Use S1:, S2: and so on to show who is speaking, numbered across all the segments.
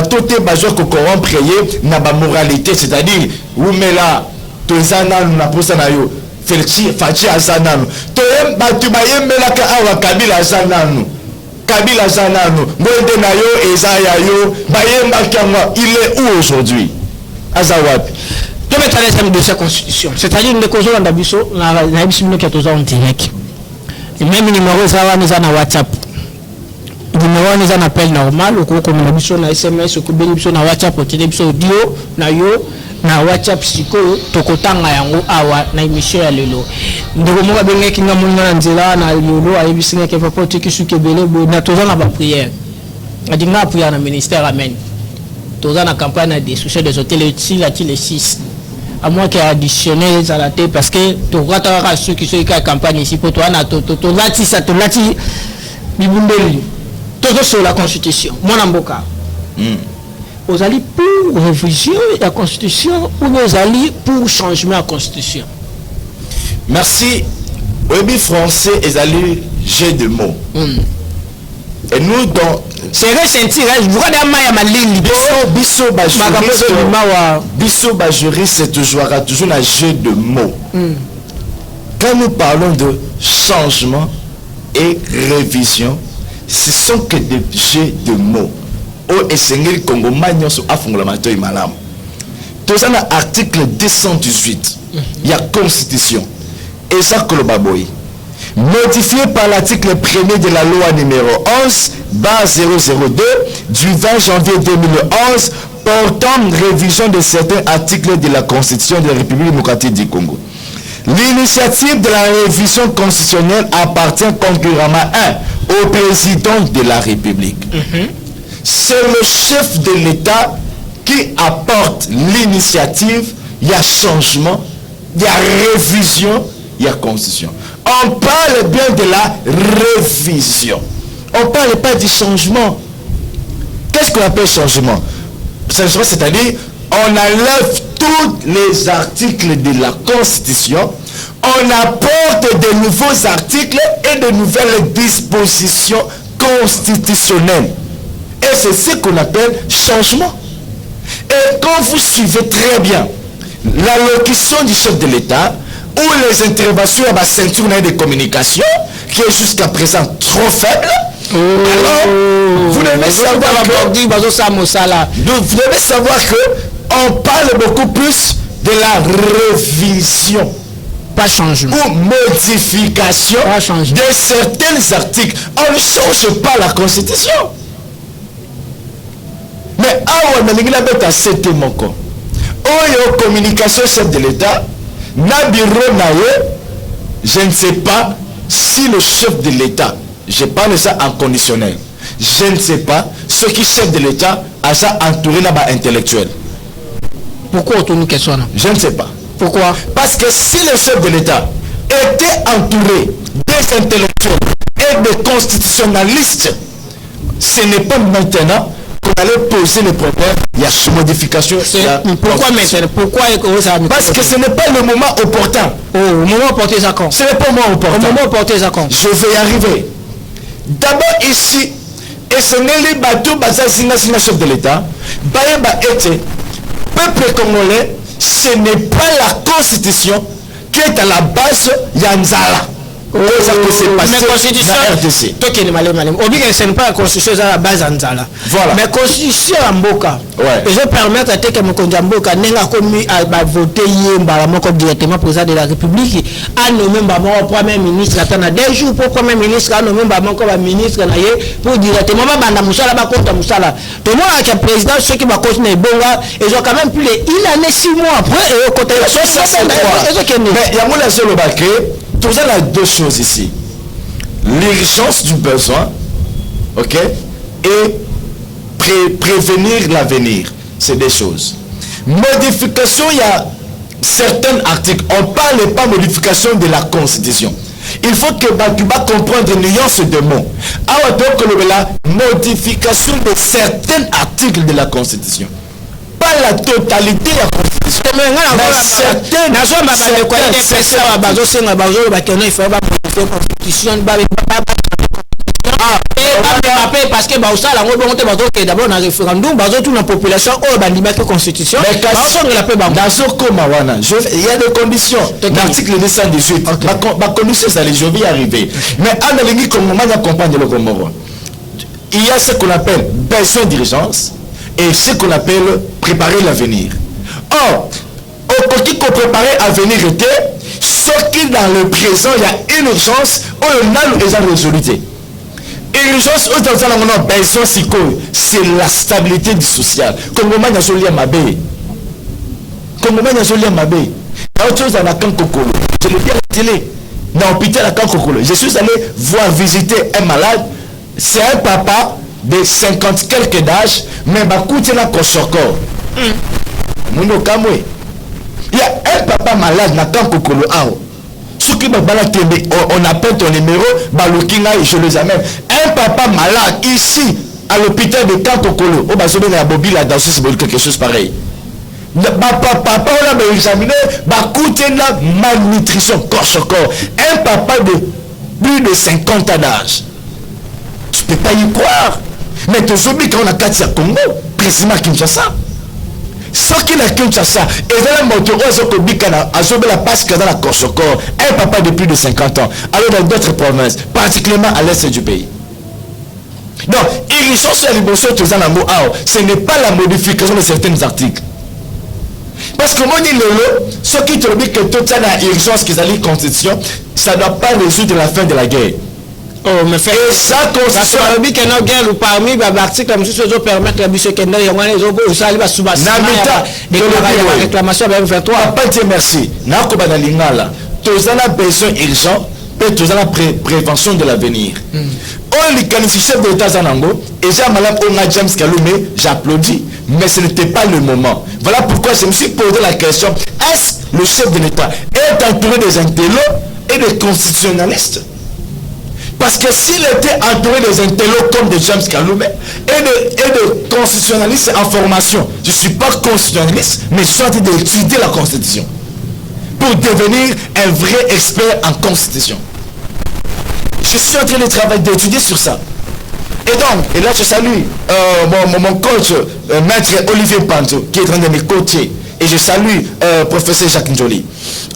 S1: bateau te bazo ko corrompre na ba moralité, c'est-à-dire où mais là tozana na posa na yo Fachi azananu to batu bayembela ka awa Kabila azananu ngode na yo ezaya yo bayemba kanga, il est où aujourd'hui azawapi
S2: to mettre les de sa constitution, c'est-à-dire ne kozo na biso na biso no katoza en direct et même numéro zawa na WhatsApp numéro ni za appel normal ko ko na biso na SMS ko beli biso na WhatsApp ko tele biso audio na yo na WhatsApp siko tokotanga yango awa na émission ya lelo ndeko moka benge kinga munga na nzela na lelo ayebisinga ke papa tiki suke bele bo na toza na ba prière adinga prière na ministère amen toza na campagne des soucis des hôtels ici là les 6 à moins qu'il additionné à la tête parce que to rata ka ceux qui sont ka campagne ici pour toi na to lati ça to lati bibumbeli todo sur la constitution mon amboka vous allez pour révision de la constitution ou vous allez pour changement de la constitution?
S1: Merci. Oui, français, ils allaient jeu de mots. Et nous, dans.
S2: C'est ressenti, je vois des mailles à ma ligne.
S1: Bisso Bajuriste, c'est toujours un jeu de mots. Quand nous parlons de changement et révision, ce sont que des jeux de mots. Et Seigneur Congo Magnos a fondamental malam. Tous un article 218. Il y a constitution. Et ça que le baboy. Modifié par l'article 1er de la loi numéro 11/002 du 20 janvier 2011 portant révision de certains articles de la Constitution de la République démocratique du Congo. L'initiative de la révision constitutionnelle appartient concurremment au président de la République. C'est le chef de l'État qui apporte l'initiative, il y a changement, il y a révision, il y a constitution. On parle bien de la révision. On ne parle pas du changement. Qu'est-ce qu'on appelle changement? Changement, c'est-à-dire, on enlève tous les articles de la Constitution, on apporte de nouveaux articles et de nouvelles dispositions constitutionnelles. Et c'est ce qu'on appelle changement. Et quand vous suivez très bien l'allocution du chef de l'État ou les interventions à la ceinture de communication, qui est jusqu'à présent trop faible, alors vous devez savoir qu'on parle beaucoup plus de la révision.
S2: Pas changement.
S1: Ou modification de certains articles. On ne change pas la Constitution. Mais awa na lingila beta sete moko oyo communication chef de l'État na bureau na ye, je ne sais pas si le chef de l'État, je parle ça en conditionnel, je ne sais pas ce qui chef de l'État a ça entouré là-bas intellectuel.
S2: Pourquoi on tourne question là?
S1: Je ne sais pas.
S2: Pourquoi?
S1: Parce que si le chef de l'État était entouré des intellectuels et des constitutionnalistes, ce n'est pas maintenant qu'on allait poser le problème. Il y a une modification.
S2: Pourquoi maintenant? Pourquoi?
S1: Parce que ce n'est pas le moment opportun.
S2: Au moment opportun, ça compte.
S1: Ce n'est pas le moment opportun.
S2: Au moment opportun, ça compte.
S1: Je vais y arriver. D'abord ici, et ce n'est les bateaux basés sur le chef de l'État. Peuple congolais, ce n'est pas la constitution qui est à la base Yanzala.
S2: Mais constitution, ce n'est pas la constitution à la base Anzala.
S1: Voilà.
S2: Mais constitution en Mboka. Et je permets à que mon Mboka n'ait commis à voter comme directement président de la République, à nommer mon premier ministre, attendre 2 jours pour premier ministre, à nommer mon ministre pour directement Banda Moussala, contre Moussala. Tout le monde a président, ceux qui vont continuer bonga, ils ont quand même plus il en est 6 mois après, et au côté de ça,
S1: mais il y a mon seul baquet. Tout ça, il y a 2 choses ici. L'urgence du besoin, ok, et prévenir l'avenir. C'est des choses. Modification, il y a certains articles. On ne parle pas de modification de la Constitution. Il faut que Bakuba comprenne les nuances de mots. Alors, donc, la modification de certains articles de la Constitution. Pas la totalité de la Constitution.
S2: parce que bah ça la d'abord dans référendum tout la population la constitution
S1: il y a des conditions. L'article 218 la condition ça les je vais y arriver mais analyse comme on accompagne le Comoro. Il y a ce qu'on appelle besoin d'urgence et ce qu'on appelle préparer l'avenir. Or au côté qu'on préparer l'avenir était ce qui dans le présent il y a une urgence où on a les résoluté. Urgence où dans un besoin c'est la stabilité du social. Comme on a joli ma baie. Comme on a joli ma baie. Autre chose dans la Kankokolo. Je l'ai bien télé. Dans l'hôpital à Kankokolo. Je suis allé voir visiter un malade. C'est un papa de 50 quelques d'âge, mais bah coûte la Kosoko. Mono Kamwe. Il y a un papa malade na Kankokolo ao. Ce qui m'a baladé, on appelle ton numéro, Balokinga et je les amène. Un papa malade ici à l'hôpital de Kankokolo. Oh bah je vais à Bobby là dans ce quelque chose pareil. Papa on a examiné, bah coûte la malnutrition Kosoko. Un papa de plus de 50 ans d'âge. Tu peux pas y croire. Mais tu oublies quand on a 4 Congo, précisément Kinshasa. Ce qui n'a Kinshasa, et dans la moto, on a la passe dans la Kosoko, un papa de plus de 50 ans, alors dans d'autres provinces, particulièrement à l'est du pays. Donc, irrigation sur l'émotion, ce n'est pas la modification de certains articles. Parce que moi, dit ce qui te dit que toute la urgence qui est la constitution, ça ne doit pas résoudre la fin de la guerre.
S2: Oh, mais fait
S1: ça constitution
S2: parmi que nos guerres ou parmi l'article comme si ça permettre la mission qu'il y a les autres ça va sous des réclamations avec 23
S1: pas dire merci na ko bana lingala tous en a besoin urgent et tous en la prévention de l'avenir on les candidat chef de l'État Zanango et j'ai madame Onga James Kalume j'applaudis mais ce n'était pas le moment. Voilà pourquoi je me suis posé la question, est-ce que le chef de l'État est entouré des intellos et des constitutionnalistes? Parce que s'il était entouré des intellos comme de James Kalume et de constitutionnalistes en formation, je ne suis pas constitutionnaliste, mais je suis en train d'étudier la Constitution pour devenir un vrai expert en Constitution. Je suis en train de travailler, d'étudier sur ça. Et donc, et là je salue mon coach, maître Olivier Panto, qui est en train de me coacher. Et je salue professeur Jacques Njoli.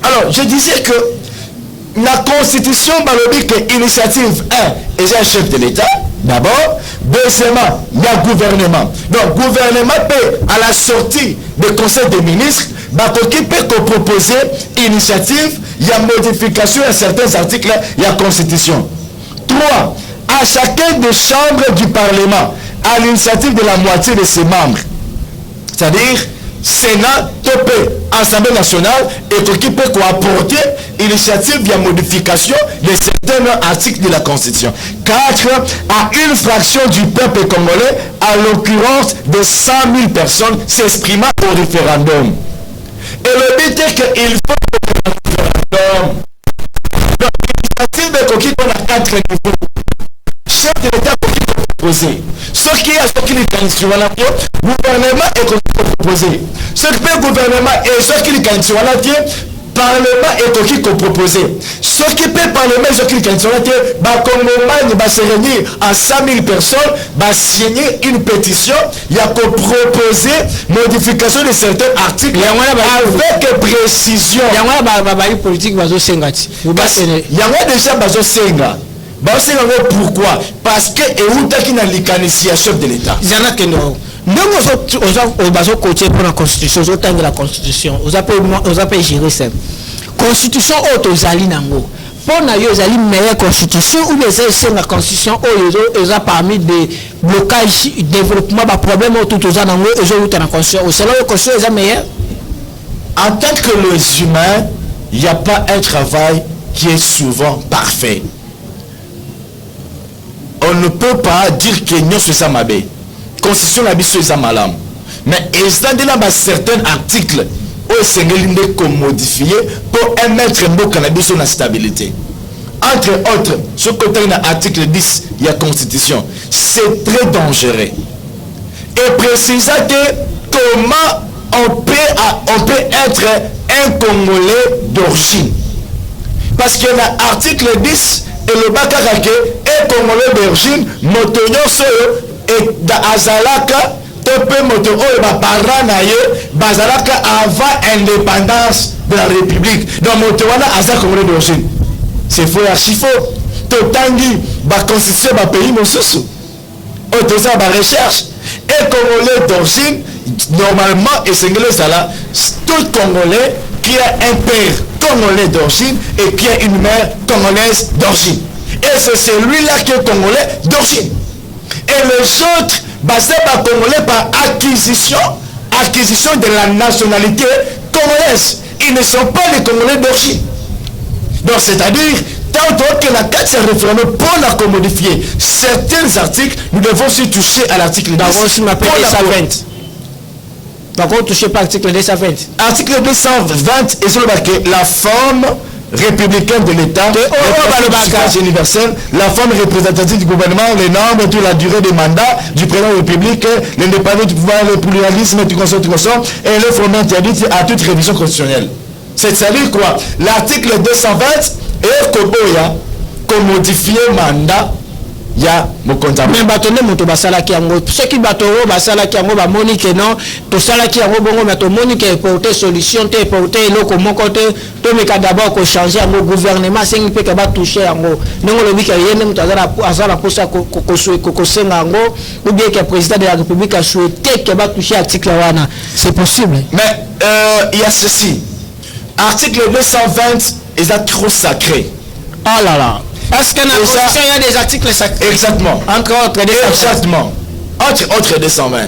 S1: Alors, je disais que la constitution balobi que initiative 1 et j'ai un chef de l'État d'abord, deuxièmement il y a gouvernement. Donc gouvernement peut à la sortie du conseil des ministres qui peut proposer initiative, il y a modification à certains articles, il y a constitution. 3. À chacun des chambres du Parlement à l'initiative de la moitié de ses membres, c'est-à-dire Sénat, TOP, Assemblée nationale, et qui peut apporter initiative via modification de certains articles de la Constitution. 4. À une fraction du peuple congolais, à l'occurrence de 100 000 personnes s'exprimant au référendum. Et le but est qu'il faut un référendum. Donc, l'initiative est qu'on a 4 niveaux. Chef de l'État proposer. Ce qui est ce qui est sur la gouvernement est proposé. Ce qui est gouvernement et ce qui est sur la parlement est qui proposer. Ce qui peut parlement ce qui est sur la Congolais va se réunir à 100 000 personnes, va signer une pétition, il y a qu'à proposer modification de certains articles avec précision.
S2: Il y a politique bazo sengati.
S1: Il y a déjà bazo senga. Pourquoi? Parce que Eouta qui n'a l'initiative chef de l'État.
S2: Il y en a qui non. Nous, aux côté pour la constitution, aux temps de la constitution, aux appels gérer ça. Constitution haute aux alliés nango. Pour nous, les meilleure constitution ou les la constitution ils ont parmi des blocages, développement, des problèmes autour de ça nango, ils ont la constitution. C'est là la constitution est meilleure.
S1: En tant que les humains, il n'y a pas un travail qui est souvent parfait. On ne peut pas dire que nous sommes mabé. Constitution la biso est malam. Mais instant de là certains articles où c'est modifié pour émettre un mot cannabis sur la stabilité. Entre autres, ce côté de l'article 10, il y a constitution. C'est très dangereux. Et précisant que comment on peut être un Congolais d'origine. Parce que l'article 10 et le bakakake et congolais d'origine motonyo soyo et azalaka topé moto oyo ba parents na ye bazalaka avant indépendance de la République. Donc moto wana aza congolais d'origine. C'est faux archi faux. Totangi ba constitution ba pays mosusu. Autosa ba recherche et congolais d'origine normalement et sengele sala tout congolais qui a un père congolais d'origine et qui a une mère congolaise d'origine. Et c'est celui-là qui est congolais d'origine. Et les autres, basés par congolais par acquisition de la nationalité congolaise. Ils ne sont pas les congolais d'origine. Donc c'est-à-dire, tant que la carte s'est réformée pour la commodifier, certains articles, nous devons aussi toucher à l'article 10.
S2: Par contre, touchez pas l'article 220.
S1: Article 220 est sur le baquet. La forme républicaine de l'État, le universel, la forme représentative du gouvernement, les normes, toute la durée des mandats du président de la République, l'indépendance du pouvoir, le pluralisme du Conseil et le fondement interdit à toute révision constitutionnelle. C'est-à-dire quoi? L'article 220 est comme modifier mandat. Ya mokonza
S2: mais batone moto basala ki yango ceux qui batoro basala ki yango ba moni que non to sala ki yango bongo mais to moni que porter solution te porter eloko moko te to meka d'abord ko changer yango gouvernement sengi pe ka ba toucher yango ndongo lobi ka yene moto azala posa ko senga yango ou bien que président de la République a souhaité que ba toucher article wana c'est possible
S1: mais il y a ceci article 220 est trop sacré.
S2: Oh là là. Est-ce qu'il y a des articles sacrés?
S1: Exactement.
S2: Entre autres,
S1: exactement. Entre autres 220.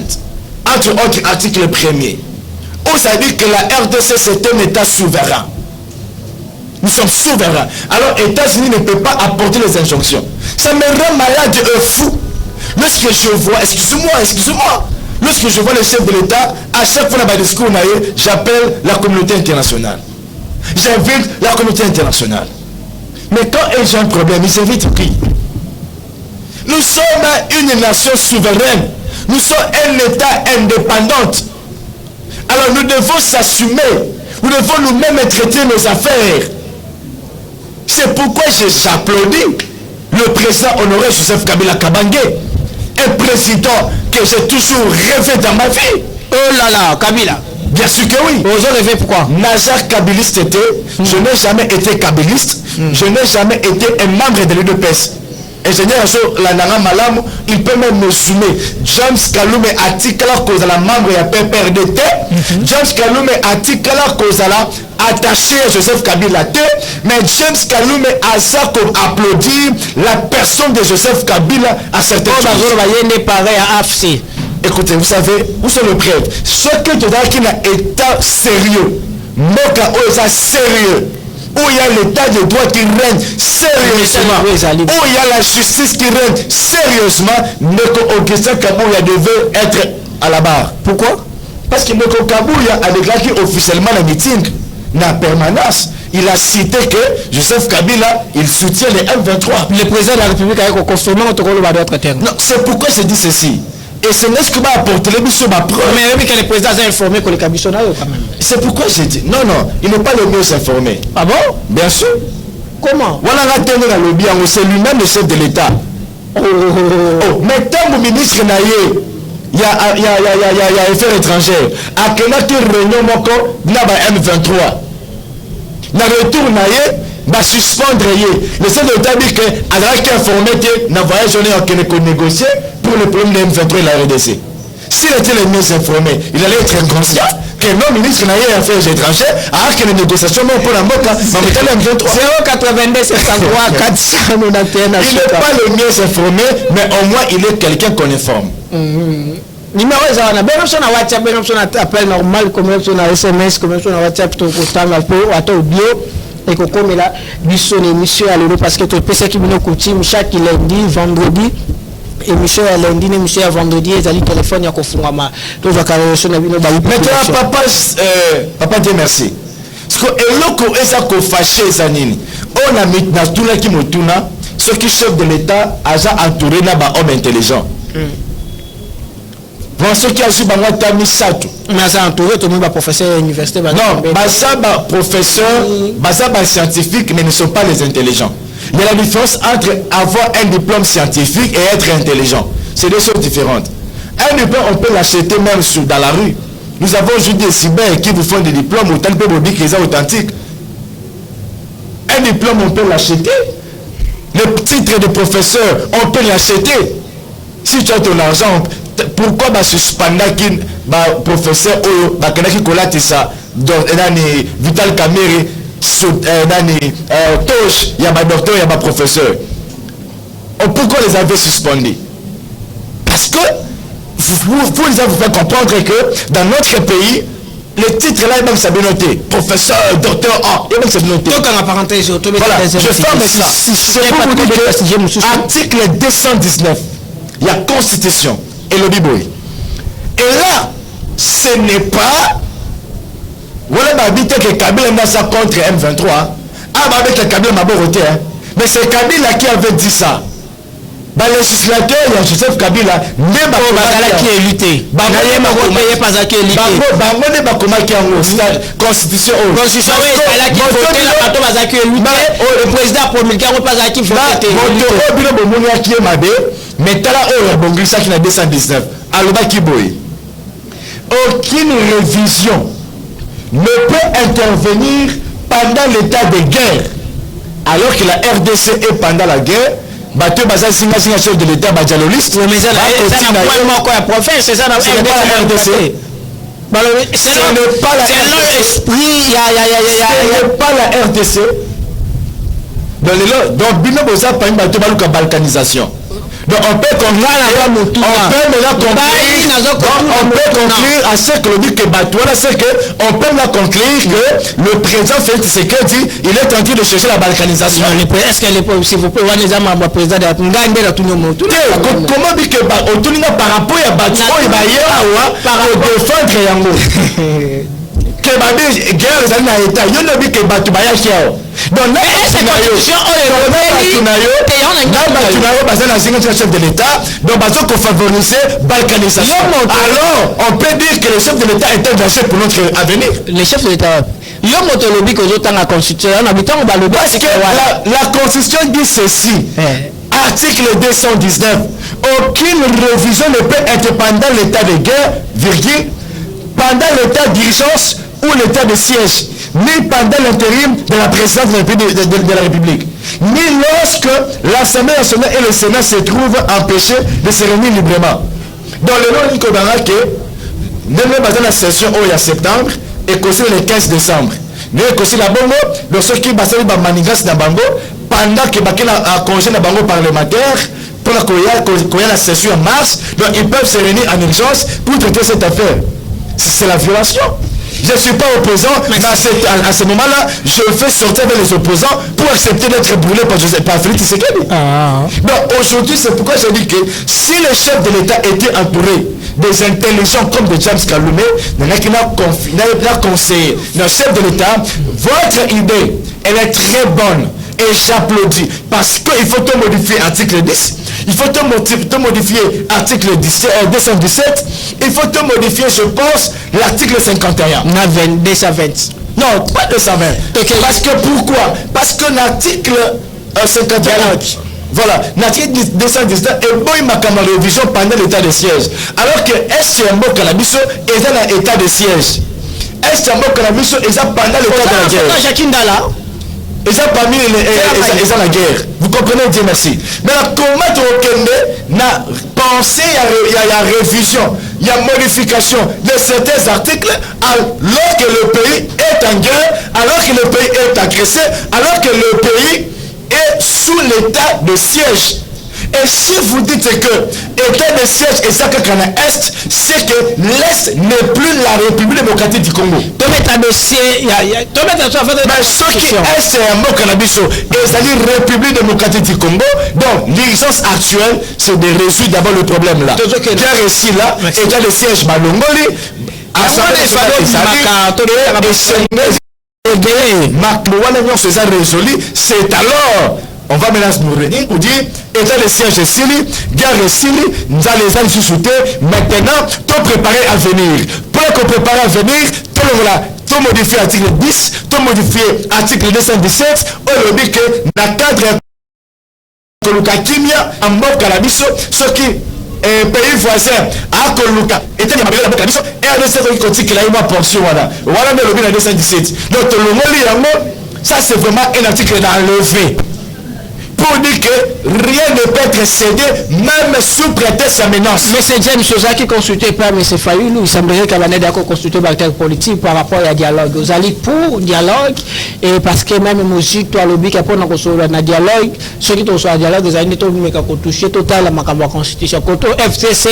S1: Entre autres, article 1er. Où ça dit que la RDC c'est un État souverain. Nous sommes souverains. Alors, les États-Unis ne peuvent pas apporter les injonctions. Ça me rend malade et fou. Lorsque je vois, excusez-moi. Lorsque je vois le chef de l'État, à chaque fois dans ma discours, j'appelle la communauté internationale. J'invite la communauté internationale. Mais quand ils ont un problème, ils invitent qui? Nous sommes une nation souveraine. Nous sommes un État indépendant. Alors nous devons s'assumer. Nous devons nous-mêmes traiter nos affaires. C'est pourquoi j'applaudis le président honoré Joseph Kabila Kabange. Un président que j'ai toujours rêvé dans ma vie.
S2: Oh là là, Kabila.
S1: Bien sûr que oui.
S2: Vous avez rêvé pourquoi?
S1: Nazar Kabiliste était. Je n'ai jamais été kabiliste. Je n'ai jamais été un membre de l'UDPS. Ingénieur sur la Nara Malam, il peut même me zoomer. James Kalume atikala kozala membre ya PPRDT. James Kalume atikala kozala attaché à Joseph Kabila T. Mais James Kalume a ça comme applaudir la personne de Joseph Kabila à certains
S2: choses.
S1: Écoutez, vous savez, où sont le prêtre? Ce que tu as qui n'a état sérieux, Moka Oza sérieux, où il y a l'état de droit qui règne sérieusement, où il y a la justice qui règne sérieusement, Moko Augustin Kabouya devait être à la barre. Pourquoi? Parce que Moko Kabouya a déclaré officiellement la meeting, la permanence. Il a cité que Joseph Kabila, il soutient les M23.
S2: Le président de la République a confirmé notre rôle dans d'autres termes.
S1: Non, c'est pourquoi je dis ceci. Et ce n'est ce que va apporter les missions ma preuve.
S2: Mais que le président a informé que les cabisonnaires quand même.
S1: C'est pourquoi j'ai dit non, il n'est pas le mieux informé.
S2: Ah bon?
S1: Bien sûr.
S2: Comment?
S1: Voilà, c'est lui-même le chef de l'État. Oh, mais tant que ministre Naye, il y a affaires étrangères. À quel réunion moko na ba M23. Na retour Naye, va suspendre le chef de l'État dit que alors qu'il a informé que na voyage on est négocier pour le problème de M23 et la RDC. S'il était le mieux informé, il allait être inconscient que nos ministres n'aient rien affaires étrangères, alors que les négociations vont pour la MOCA, M23.
S2: 082 703 491.
S1: Il n'est pas le mieux informé, mais au moins il est quelqu'un qu'on informe.
S2: Numéro ezana beno sona WhatsApp beno sona appel normal comme sona SMS comme sona WhatsApp to kotanga po ato bio et kokomela biso émission à l'euro parce que to pesa ki bino coutume chaque lundi vendredi émission à lundi émission à vendredi ezali téléphone ya kofungama to zakara sona bino ba
S1: maintenant papa Dieu merci parce que eloko eza ko fâcher zanini on a mis na tuna ki motuna ce qui chef de l'état a entouré na ba homme intelligent. Pensez qu'il y a aussi un Misato.
S2: Mais ça entouré tout le monde professeur à l'université.
S1: Non, ça professeur, ça scientifique, mais ne sont pas les intelligents. Il y a la différence entre avoir un diplôme scientifique et être intelligent. C'est deux choses différentes. Un diplôme, on peut l'acheter même dans la rue. Nous avons aujourd'hui des cyber qui vous font des diplômes, autant de people dire qu'ils sont authentiques. Un diplôme, on peut l'acheter. Le titre de professeur, on peut l'acheter. Si tu as ton argent, pourquoi suspendre un professeur ou qui colate ça Vital Kamere, Tosh, il y a un docteur, il y a un professeur. Pourquoi les avez suspendus? Parce que vous faire comprendre que dans notre pays, les titres là, même ça bien noté. Professeur, docteur, et même ça bien noté.
S2: Donc en parenthèse,
S1: voilà, je ferme ça. C'est pour vous dire que article 219, il y a constitution et le biboy. Et là, ce n'est pas voilà ma vie que Kabila n'a ça contre M23. Avec Kabila m'a voté. Mais c'est Kabila qui avait dit ça. Le législateur, il y a Joseph Kabila, même qui est lutté. Constitution.
S2: Le président promulgué, on pas qui
S1: mais ça qui n'a 219. Aucune révision ne peut intervenir pendant l'état de guerre. Alors que la RDC est pendant la guerre, bateau bazar singa chef de l'état badialoliste.
S2: Mais ça c'est ça la RDC. Ce n'est pas la l'esprit,
S1: ce n'est pas la RDC. Donc bino boza pa bateau baluka balkanisation. Donc on peut conclure à ce que le dit que c'est que on peut conclure que le président Félix Tshisekedi il est en train de chercher la balkanisation.
S2: Est-ce que s'il vous plaît le président de la tout le monde
S1: comment dit que par rapport à Batu pour défendre Yango que babi guerre les na état yo ne dit que Batu baya kiao. Donc là c'est la constitution chef de l'État donc bazo qu'on favoriser balkanisation. Alors on peut dire que le chef de l'État est un danger pour notre avenir.
S2: Le chef de l'État yo motolobi que zo tanga constitution on habitant on va le
S1: parce que la constitution dit ceci. Article 219 aucune révision ne peut être pendant l'état de guerre virgule pendant l'état d'urgence ou l'état de siège, ni pendant l'intérim de la présidence de la République, ni lorsque l'Assemblée nationale et le Sénat se trouvent empêchés de se réunir librement. Dans le nom du Kodara, même dans la session où il y a septembre, et aussi le 15 décembre. Mais aussi la Bongo, lorsque qui basé par Manigas na Bango, pendant que Bakela a congé na Bango parlementaire, pour la session en mars, donc ils peuvent se réunir en urgence pour traiter cette affaire. C'est la violation. Je ne suis pas opposant, mais à ce moment-là, je fais sortir avec les opposants pour accepter d'être brûlé par Félix Tshisekedi. Donc aujourd'hui, c'est pourquoi je dis que si le chef de l'État était entouré des intelligents comme de James Kalume, il n'a conseillé. Le chef de l'État, votre idée, elle est très bonne. Et j'applaudis parce qu'il faut te modifier article 10, il faut te modifier article 217, il faut te modifier, je pense, l'article 51.
S2: 220.
S1: Non, pas 220. Okay. Parce que pourquoi? Parce que l'article 51, voilà, l'article 219 est bon, il m'a comme révision pendant l'état de siège. Alors que SMO Canabiso est dans l'état de siège. SMO Canabiso est pendant l'état de la guerre.
S2: Jacques Ndala.
S1: Et ça parmi les la guerre. Vous comprenez, Dieu merci. Mais comment tu as pensé il y a révision, il y a modification de certains articles alors que le pays est en guerre, alors que le pays est agressé, alors que le pays est sous l'état de siège. Et si vous dites que l'état de siège est ça que Est, c'est que l'Est n'est plus la République démocratique du Congo.
S2: Mais
S1: ce qui est, c'est un mot cannabis et c'est la République démocratique du Congo. Donc, l'urgence actuelle, c'est de résoudre d'abord le problème là. Qui a réussi là, état de siège Malongoli, Assemblée nationale, c'est alors on va maintenant nous réunir pour dire état de siège Sili, guerre Sili, nous allons les aller sous-souter. Maintenant, tout préparer à venir. Pour qu'on prépare à venir, tout modifier l'article 10, tout modifier l'article 217, on dit que dans le cadre de Luka-Kimia, en mode cannabis, ce qui pays voisin à Koluka et il y a la Cannabis et à l'essai qui continue qu'il a une portion. Voilà le lobby dans 217. Donc, ça c'est vraiment un article d'enlevé. Pour dire que rien ne peut être cédé, même sous prétexte à menace.
S2: Mais c'est James Sosa qui consultait pas M. Fayoulou. Il semblerait qu'elle en est d'accord consulter le acteur politique par rapport à dialogue. Vous allez pour dialogue, et parce que même musique, toi, le bic, après, on a dialogue, ceux qui sont sur dialogue, vous allez toucher total la constitution. Quand FCC,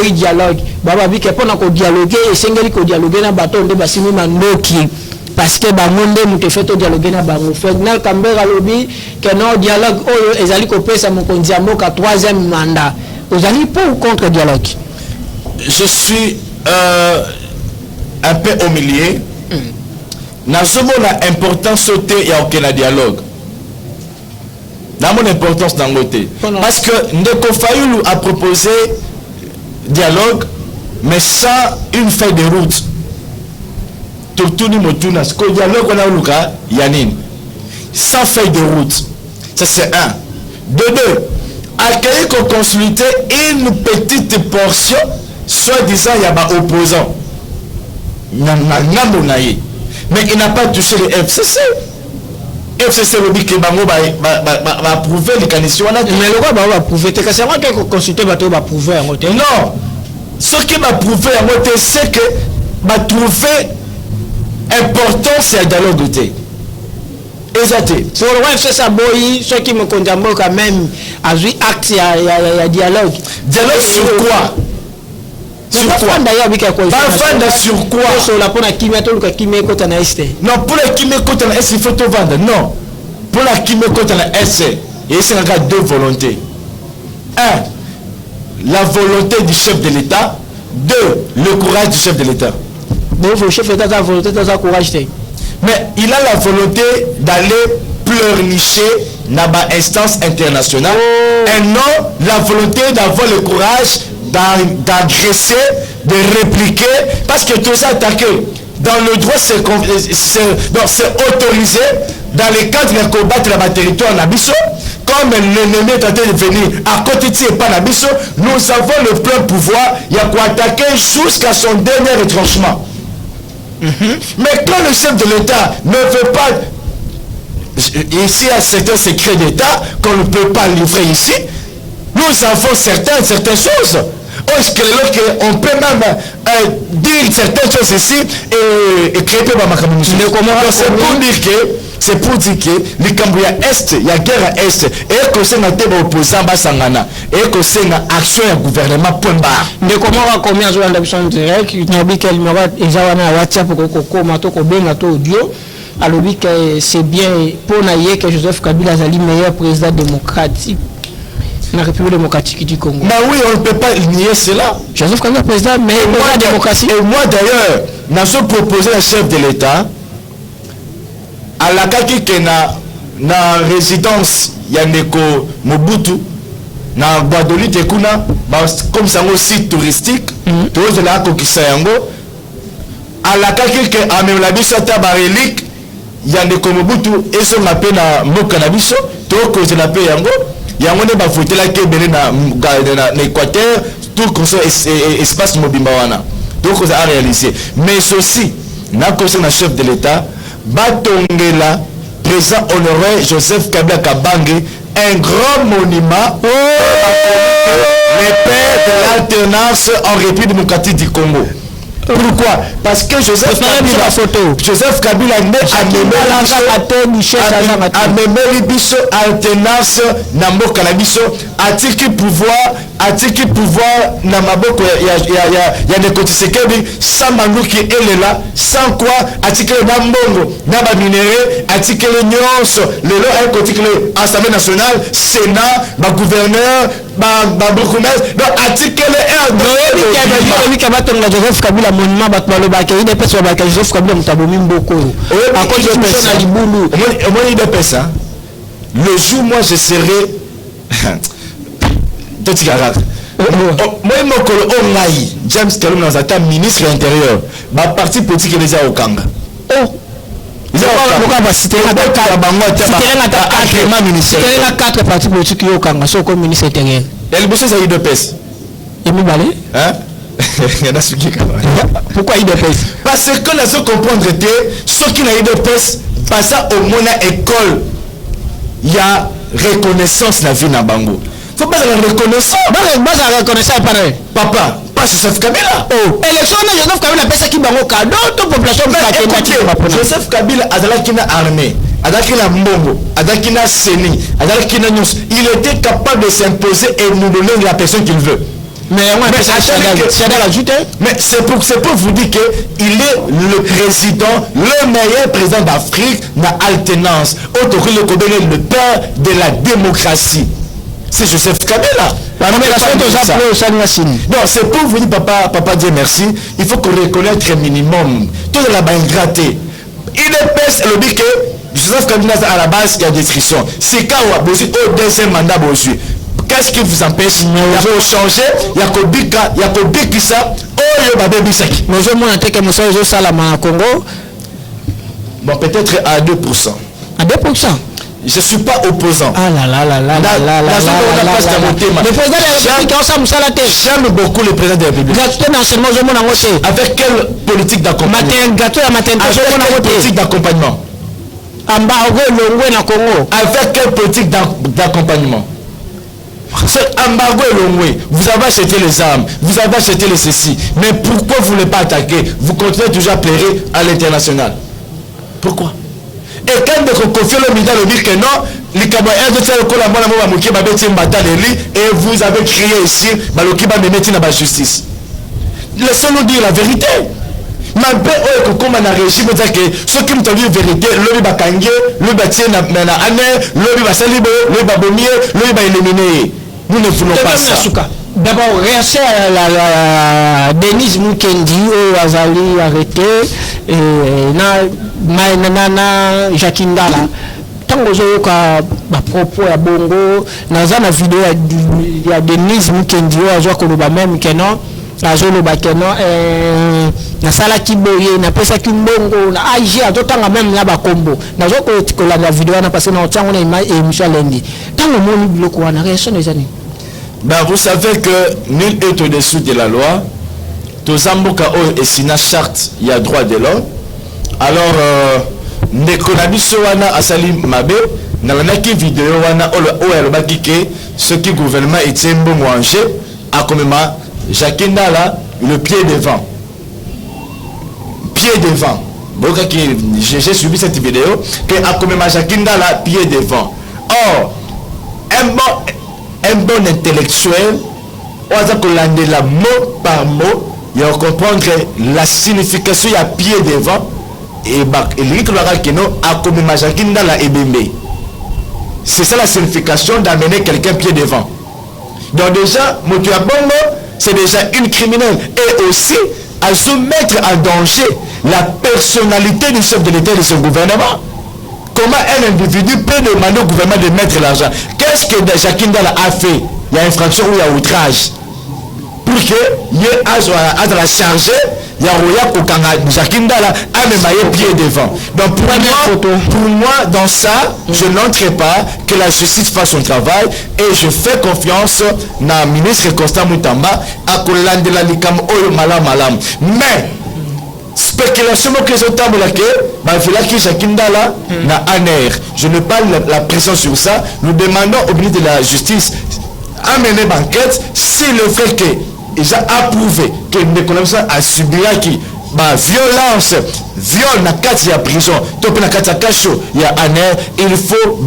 S2: il dialogue. Bababi, après, on a dialogué, et c'est un dialogué dans le bateau, on a signé Mandoki. Parce que bangonde nous fait au dialogue na bango Ferdinand Kambera lobby que non dialogue ezali ko pesa mon kondiamo ka 3e mandat vous allez pour ou contre dialogue.
S1: Je suis un peu au milieu. Dans ce moment important sauter il y a aucun dialogue dans mon importance dans côté parce que Ndeko Fayoulou a proposé dialogue mais sans une feuille de route. Tout le monde ce que dialogue on a eu Luka Yanine sans feuille de route, ça c'est un. De deux, accueillir qu'on consulter une petite portion soi-disant il y a pas opposant mais il n'a pas touché le FCC. FCC le dit que bango va approuver les conditions mais
S2: le roi va approuver c'est moi qui consulter va approuver en côté
S1: non ce qui va approuver en côté c'est que va trouver important c'est le dialogue côté exact
S2: pour le roi ça boy ceux qui me condamnent quand même à jouer acte il y a dialogue
S1: sur quoi sur quoi
S2: d'ailleurs avec quoi
S1: vendre sur quoi
S2: sur la pour la kimé côté na est
S1: non pour la kimé côté na est il faut tout vendre non pour la kimé côté na est et c'est encore deux volontés. Un, la volonté du chef de l'État. Deux, le courage du chef de l'État.
S2: Bon, le chef de l'État a la volonté de la courage.
S1: Mais il a la volonté d'aller pleurnicher dans l'instance internationale et non la volonté d'avoir le courage d'agresser, de répliquer, parce que tout ça attaqué. Dans le droit, c'est autorisé dans les cadres de combattre la territoire Nabiso. Comme l'ennemi est en train de venir à côté de pas Nabiso, nous avons le plein pouvoir, il y a quoi attaquer jusqu'à son dernier retranchement. Mais quand le chef de l'État ne veut pas, ici il y a certains secrets d'État qu'on ne peut pas livrer ici, nous avons certaines choses. On peut même dire certaines choses ici et créer ma communauté. C'est pour dire que les Cambouya Est, il y a guerre à Est, et que c'est un opposant Basangana, et que c'est une action du gouvernement point barre.
S2: Mais comment on va combien de jours d'option directe, il n'y a pas qu'elle m'aura déjà un WhatsApp pour que audio. Alors que c'est bien pour naïe que Joseph Kabila est le meilleur président démocratique. La République démocratique du Congo.
S1: Mais oui, on ne peut pas nier cela.
S2: Joseph Kabila président, mais la démocratie.
S1: Et moi d'ailleurs, nous avons proposé un chef de l'État à la kaki que na résidence Yaneko Mobutu na Guadeloupe kuna comme ça un site touristique tous là kokisa yango à la kaki que amem la biso ta relique Yaneko Mobutu et son appel na mboka na biso to cause la paix yango yango ne ba voter la kebele na Équateur tout comme ça espace mobimba wana donc on a réalisé mais ceci na conseil na chef de l'État Batongela, président honoré Joseph Kabila Kabange, un grand monument les pères de l'alternance en République démocratique du Congo. Pourquoi? Parce que Joseph Kabila a même l'Ibiso alternance na mboka na biso atiki pouvoir na maboko ya Ndeko Tshisekedi sans Manduki elela sans quoi atiki na mbongo na ba minéraux atiki nyonso lelo ay kotiki Assemblée nationale Sénat ba gouverneur ba bourgmestre donc atiki
S2: Joseph Kabila monument batalo ba ke ide pesa ba ke Joseph Kabila mutabomi mboko a cause de pesa libulu
S1: moi ide pesa le jour moi je serai moi James Kalum dans un ministre de l'Intérieur, ma parti politique est déjà au Kanga.
S2: Quatre partis politiques au Kanga, sont comme ministre intérieur.
S1: Il y a le bossé, ça y est de pèse.
S2: Et nous balé?
S1: Hein? Il y en a ceux qui
S2: pourquoi il dépêche?
S1: Parce que la seule comprendre était ceux qui n'ont eu de pèse, parce au moins à école, il y a reconnaissance la vie dans Bango. Faut pas la reconnaissance.
S2: La reconnaissance pareil.
S1: Papa, pas Joseph Kabila.
S2: Oh, élection de Joseph Kabila pèse qui bango cadeau toute population
S1: Joseph Kabila a qui n'a armée, a qui n'a mbongo, a qui n'a séni, a qui n'a news. Il était capable de s'imposer et nous donner la personne qu'il veut. Mais c'est pour vous dire qu'il est le président, le meilleur président d'Afrique dans l'alternance. Le père de la démocratie. C'est Joseph Kabila. Non, c'est pour vous dire, papa Dieu merci. Il faut qu'on reconnaisse un minimum. Tout de la bas gratté. Il est le dit que Joseph Kabila à la base, il y a description. C'est quand on a au deuxième mandat. Qu'est-ce qui vous empêche? Il y a changer, il y a Kobika, il y a Kobikisa, oh, il y a Babé Bisaki.
S2: Nous avons un téléphone au Salama Congo.
S1: Bon, peut-être à 2%.
S2: À 2%?
S1: Je ne suis pas opposant.
S2: Ah là là là là là là là là. Le président de la République,
S1: j'aime beaucoup le président de la République. Avec quelle politique d'accompagnement? Avec quelle politique d'accompagnement? Avec quelle politique d'accompagnement? C'est embargo et vous avez acheté les armes, vous avez acheté les ceci. Mais pourquoi vous ne voulez pas attaquer? Vous continuez toujours à plairer à l'international. Pourquoi? Et quand vous confiez le ministère de dire que non, les Camerounais de faire le coup et vous avez crié ici, Baloki va me mettre dans la justice. Laissez-nous dire la vérité. Malgré comme on a régime, ceux qui m'ont dit la vérité, le va kangé, le va tirer na année, le va saliber, le va bomber, le va éliminer. Nous ne voulons pas ça.
S2: D'abord, réaction à Denise Mukendi, au Azali arrêté, na Jacquindala. Tant que j'ai eu propos à Bongo, dans la vidéo, il y a Denise Mukendi, au même que non. Azolo bakeno na sala kiboye na pesa kimbongo na AG atotanga même na ba kombo na zo ko la vidéo na passer na otsango na émission lundi tango moni biloko wana réaction des années.
S1: Ben vous savez que nul est au-dessous de la loi. Tozamboka o et sina charte il y a droit de l'homme. Alors nekonabiso wana asali mabe na lanaki vidéo wana o elobaki ke ce qui gouvernement était mbongo angé a komema Jacquinda là, le pied devant. Pied devant. J'ai suivi cette vidéo. Que a comme Jacquinda là, pied devant. Or, un bon intellectuel, on va dire la mot par mot, il va comprendre la signification il y a pied devant. Et il que non, a comme Jacquinda là, ebembe. C'est ça la signification d'amener quelqu'un pied devant. Donc déjà, Motua Bongo, c'est déjà une criminelle et aussi à se mettre en danger la personnalité du chef de l'État et de son gouvernement. Comment un individu peut demander au gouvernement de mettre l'argent? Qu'est-ce que Jacquindala a fait? Il y a infraction ou il y a outrage? Pour que il y ait à la charger, il y a Jacquindala a même pied devant. Donc pour moi, dans ça, je n'entrerai pas que la justice fasse son travail et je fais confiance dans le ministre Constant Moutamba à Kolande la Likam Oyo Malam. Mais spéculation que je table là que Jacquindala na aner. Je ne parle la pression sur ça. Nous demandons au ministre de la Justice amener l'enquête si le fait que ils ont approuvé que l'économie a subi qui violence, viol na kati ya prison, top na kati ya kasho ya aner, il faut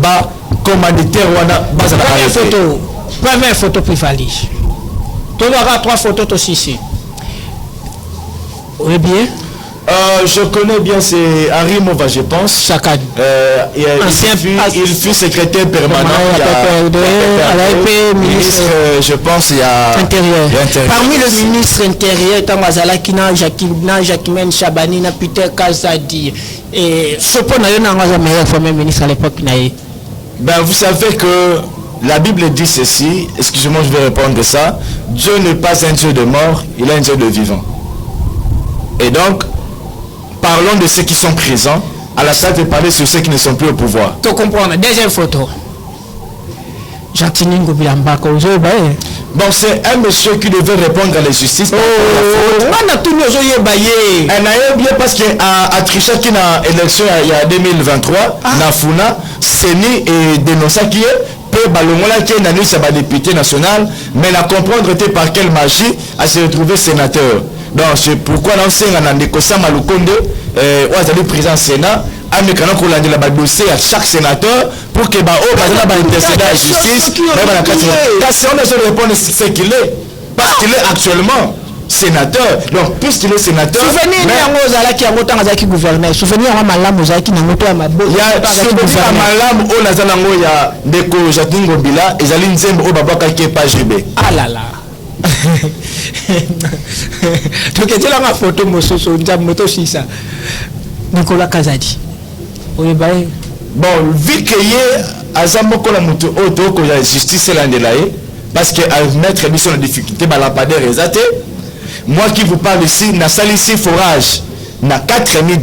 S1: commanditaire wana base la
S2: photo. Première photo privalige. Tu auras 3 photos aussi. Oui bien.
S1: Je connais bien, c'est Henri Mova, je pense.
S2: Chakad.
S1: Il fut secrétaire permanent
S2: à l'AP,
S1: ministre, je pense, il y a
S2: intérieur. Parmi le ministre intérieur, Tamazala Kina, Jacqueline Chabani, Peter Kazadi, et ce point n'a eu un meilleur premier ministre à l'époque.
S1: Ben, vous savez que la Bible dit ceci, excusez-moi, je vais répondre ça. Dieu n'est pas un Dieu de mort, il est un Dieu de vivant. Et donc, parlons de ceux qui sont présents, à la salle de parler sur ceux qui ne sont plus au pouvoir.
S2: Tu comprends, deuxième photo. Jantini Ngobilambako,
S1: bon, c'est un monsieur qui devait répondre à la justice.
S2: On a tout le monde.
S1: On a bien parce qu'il a triché qui a élection il y a 2023, na Funa, Seni et Denosa qui est peu balongola qui est na liste à député national, mais la comprendre était par quelle magie à se retrouver sénateur. Donc c'est pourquoi l'ancien a négocié Malukonde, on a président Sénat. Amekana ko landela ba dossier à chaque sénateur pour que ba o bazala ba intercéder à la justice même la carte. Parce qu'on a se répondre ce qu'il est parce qu'il est actuellement sénateur. Donc puisqu'il est sénateur,
S2: souvenir yango zala ki yango tanga zaki gouverneur. Souvenir ya malamu zaki na moto ya mabo.
S1: Ya souvenir malamu o nazala ngo ya ndeko Jatingo Bila ezali nzembo o babaka ki pa GB.
S2: Ah là là. Donc tu la photo mososo nza moto sisa. Nicolas Kazadi.
S1: Bon, vu que Azamoko la moto auto que la justice est parce que à mettre mission en difficulté la padère exaté. Moi qui vous parle ici, na salisi forage na $4,000.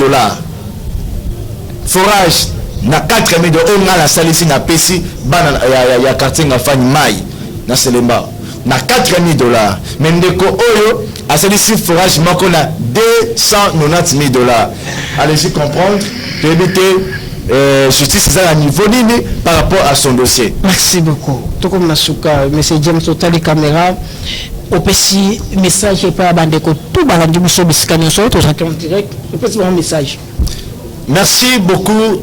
S1: Forage na $4,000 on a la salisi na pesi bana ya quartier na fani mai na Selemba na $4,000. Mais ndeko oyo a salisi forage moko na $290,000. Allez-y comprendre. Justice est à niveau nini par rapport à son dossier.
S2: Merci beaucoup. Tout comme Masuka, monsieur James Totali Caméra, au petit message par Bandeko, tout balandi muso bisikani so to en direct. Le petit message.
S1: Merci beaucoup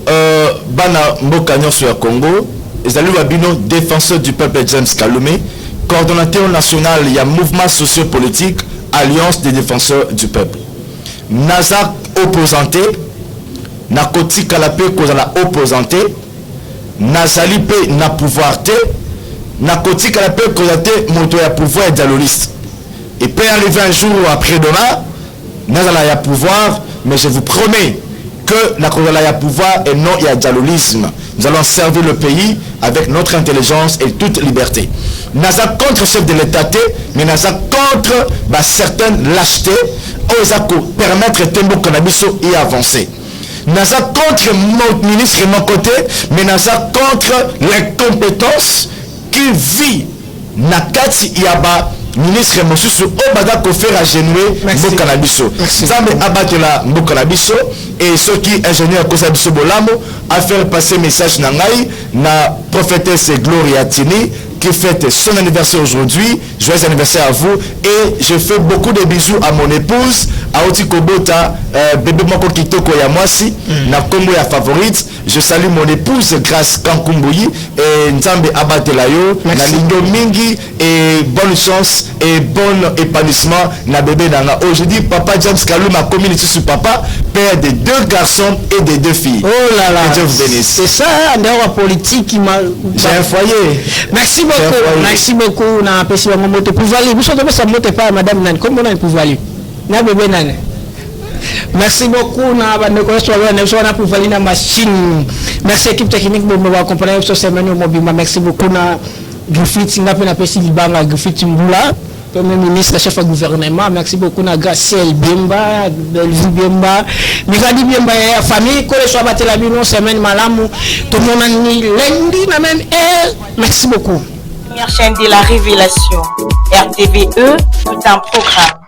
S1: bana mbokanyo sur Congo. Ezali Wabino, défenseur du peuple James Kalume, coordonnateur national il y a mouvement socio-politique Alliance des défenseurs du peuple. Nazak opposanté na koti kalape kozala opposanté nazali pe na pouvoir te na koti kalape kozate moto ya pouvoir et dialogiste et peut arriver un jour après demain nazala ya pouvoir mais je vous promets que la kozala ya pouvoir et non ya dialogisme. Nous allons servir le pays avec notre intelligence et toute liberté. Naza contre chef de l'État mais naza contre certaines lâchetés osako permettre tembo canabiso y avancer. Naza contre mon ministre de mon côté, mais naza contre l'incompétence qui vit Nakati Yaba, ministre Mosusu Obada Kofer à genouer Mbokanabiso. Zambe Abatela Mbokanabiso et ceux qui ingénieurs Kosabiso Bolamo à faire passer message Nangai, na prophétesse Gloria Tini qui fête son anniversaire aujourd'hui. Joyeux anniversaire à vous et je fais beaucoup de bisous à mon épouse, à Oti Kobota, bébé Moko Kitoko Yamwasi, na Kombo ya favorite. Je salue mon épouse Grâce Kankumbuyi et Nzambe Abatelayo, na Lindo Mingi et bonne chance et bon épanouissement na bébé Nanga. Aujourd'hui, papa James Kalum a commis sur papa, père de 2 garçons et de 2 filles.
S2: Oh là là,
S1: que Dieu vous bénisse.
S2: C'est ça, la politique qui m'a...
S1: J'ai un foyer.
S2: Merci beaucoup. Merci beaucoup. On a apprécié mon mot de pouvoir. Vous savez que ça ne monte pas à madame Nan. Comment on a un pouvoir? Na bébé Nan. Merci beaucoup. On a pouvoir na machine. Merci équipe technique pour m'avoir accompagné sur cette semaine au mobile. Merci beaucoup. Na Griffith, on a pu appeler Libanga Griffith Mboula. Premier ministre, chef de gouvernement, merci beaucoup à Graciel Bemba, Belvi Bemba, Migadi Bemba et la famille, que les soit battu la bino, semaine malamou, tout le monde a mis lundi, la même heure. Merci beaucoup.
S3: Première chaîne de la révélation, RTVE, tout un programme.